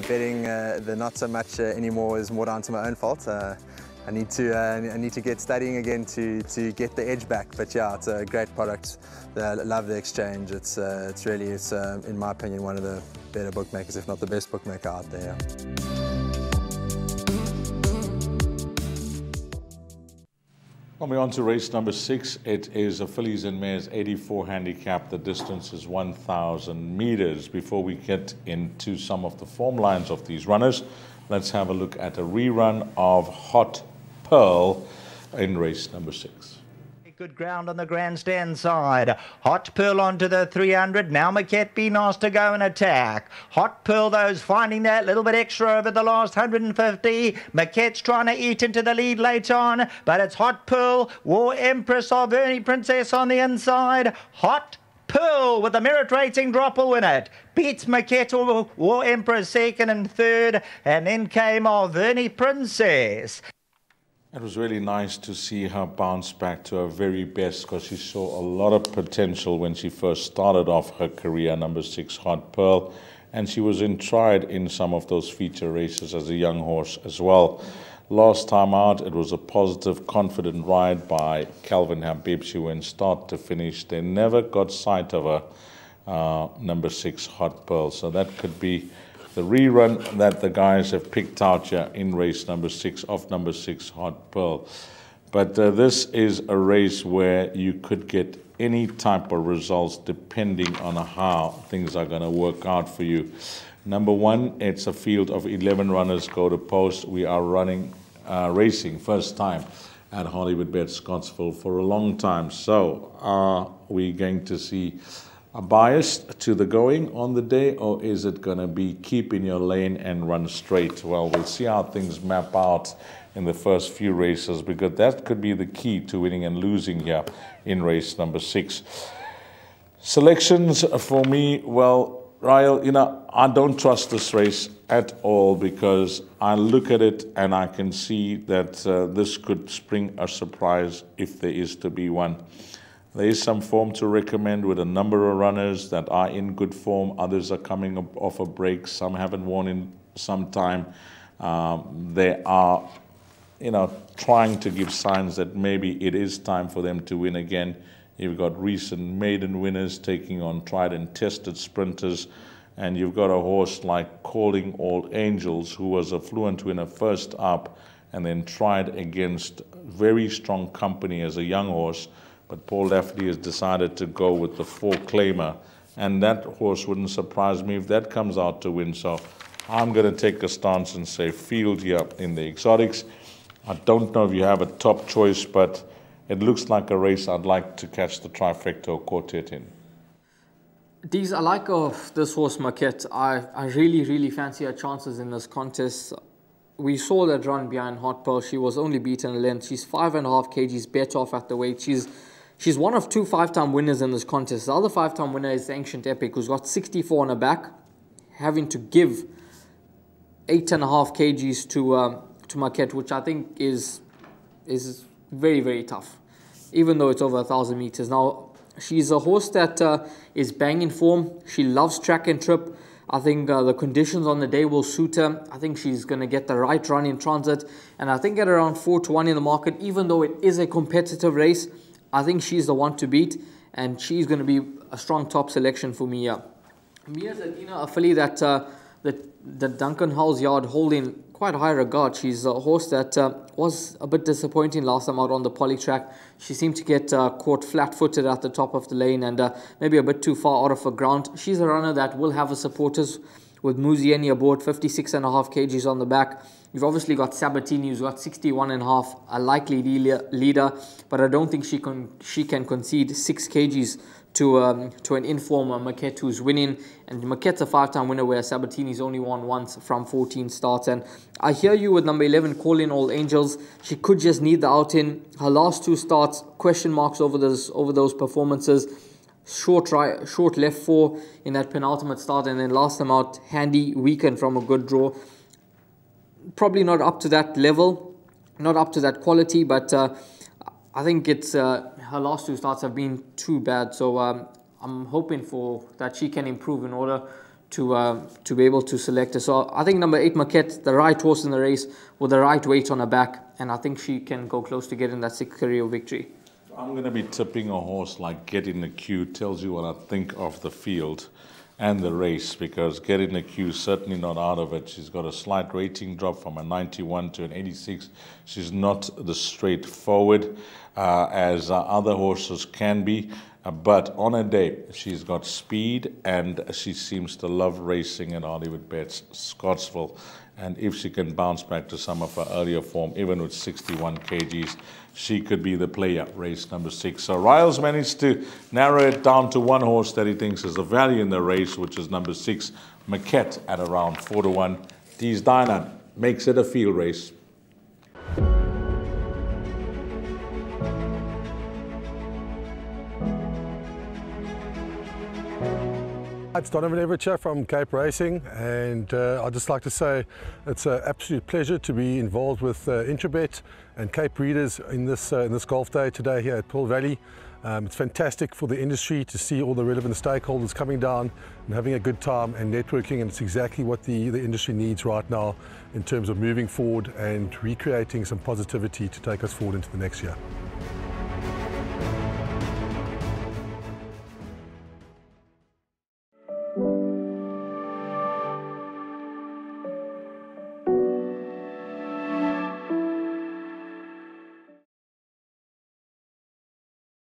the betting, the not so much anymore, is more down to my own fault. I need to get studying again to get the edge back. But yeah, it's a great product. I love the exchange. It's really, in my opinion, one of the better bookmakers, if not the best bookmaker out there. Coming on to race number 6, it is a fillies and mares 84 handicap. The distance is 1,000 meters. Before we get into some of the form lines of these runners, let's have a look at a rerun of Hot Pearl in race number 6. Good ground on the grandstand side. Hot Pearl onto the 300. Now Maquette be nice to go and attack. Hot Pearl, though, is finding that little bit extra over the last 150. Maquette's trying to eat into the lead late on, but it's Hot Pearl, War Empress of Ernie Princess on the inside. Hot Pearl with the merit rating drop will win it. Beats Maquette or War Empress second and third, and then came Ernie Princess. It was really nice to see her bounce back to her very best, because she saw a lot of potential when she first started off her career, number 6, Hot Pearl, and she was tried in some of those feature races as a young horse as well. Last time out, it was a positive, confident ride by Calvin Habib. She went start to finish. They never got sight of her, number 6, Hot Pearl, so that could be the rerun that the guys have picked out here in race number 6 of number 6, Hot Pearl. But this is a race where you could get any type of results depending on how things are going to work out for you. Number 1, it's a field of 11 runners go to post. We are racing first time at Hollywoodbets Scottsville for a long time. So are we going to see a bias to the going on the day, or is it going to be keep in your lane and run straight? Well, we'll see how things map out in the first few races, because that could be the key to winning and losing here in race number 6. Selections for me, well, Ryle, you know, I don't trust this race at all, because I look at it and I can see that this could spring a surprise if there is to be one. There is some form to recommend with a number of runners that are in good form. Others are coming off a break. Some haven't won in some time. They are, you know, trying to give signs that maybe it is time for them to win again. You've got recent maiden winners taking on tried and tested sprinters. And you've got a horse like Calling All Angels, who was a fluent winner first up and then tried against very strong company as a young horse. But Paul Lafferty has decided to go with the 4-claimer, and that horse wouldn't surprise me if that comes out to win. So I'm going to take a stance and say field here in the exotics. I don't know if you have a top choice, but it looks like a race I'd like to catch the trifecta or quartet in. Deez, I like this horse Maquette. I really fancy her chances in this contest. We saw that run behind Hot Pearl. She was only beaten a length. She's 5.5 kgs better off at the weight. She's one of 2 5-time winners in this contest. The other 5-time winner is the Ancient Epic, who's got 64 on her back, having to give 8.5 kgs to Maquette, which I think is very tough, even though it's over 1,000 meters. Now, she's a horse that is banging form. She loves track and trip. I think the conditions on the day will suit her. I think she's going to get the right run in transit. And I think at around 4-1 in the market, even though it is a competitive race, I think she's the one to beat. And she's going to be a strong top selection for me. Mia Zadina, a filly that the Duncan Hall's yard hold in quite high regard. She's a horse that was a bit disappointing last time out on the poly track. She seemed to get caught flat-footed at the top of the lane and maybe a bit too far out of her ground. She's a runner that will have her supporters with Muzieni aboard, 56.5 kgs on the back. You've obviously got Sabatini, who's got 61.5, a likely leader, but I don't think she can concede 6 kgs to an informer, Maquette, who's winning. And Maquette's a 5-time winner, where Sabatini's only won once from 14 starts. And I hear you with number 11, Calling All Angels. She could just need the out-in. Her last 2 starts, question marks over those performances. Short left 4 in that penultimate start, and then last time out, handy weekend from a good draw. Probably not up to that level, not up to that quality, but I think it's her last 2 starts have been too bad. So I'm hoping for that she can improve in order to be able to select her. So I think number 8, Maquette, the right horse in the race with the right weight on her back, and I think she can go close to getting that 6th career victory. I'm going to be tipping a horse like Get in the Queue. Tells you what I think of the field and the race, because Get in the Queue certainly not out of it. She's got a slight rating drop from a 91 to an 86. She's not the straightforward as other horses can be. But on a day, she's got speed and she seems to love racing at Hollywoodbets Scottsville. And if she can bounce back to some of her earlier form, even with 61 kgs, she could be the player, race number 6. So Riles managed to narrow it down to one horse that he thinks is a value in the race, which is number 6, Maquette, at around 4-1. Dees Dynan makes it a field race. It's Donovan Everett from Cape Racing, and I'd just like to say it's an absolute pleasure to be involved with Intrabet and Cape Breeders in this golf day today here at Pearl Valley. It's fantastic for the industry to see all the relevant stakeholders coming down and having a good time and networking, and it's exactly what the industry needs right now in terms of moving forward and recreating some positivity to take us forward into the next year.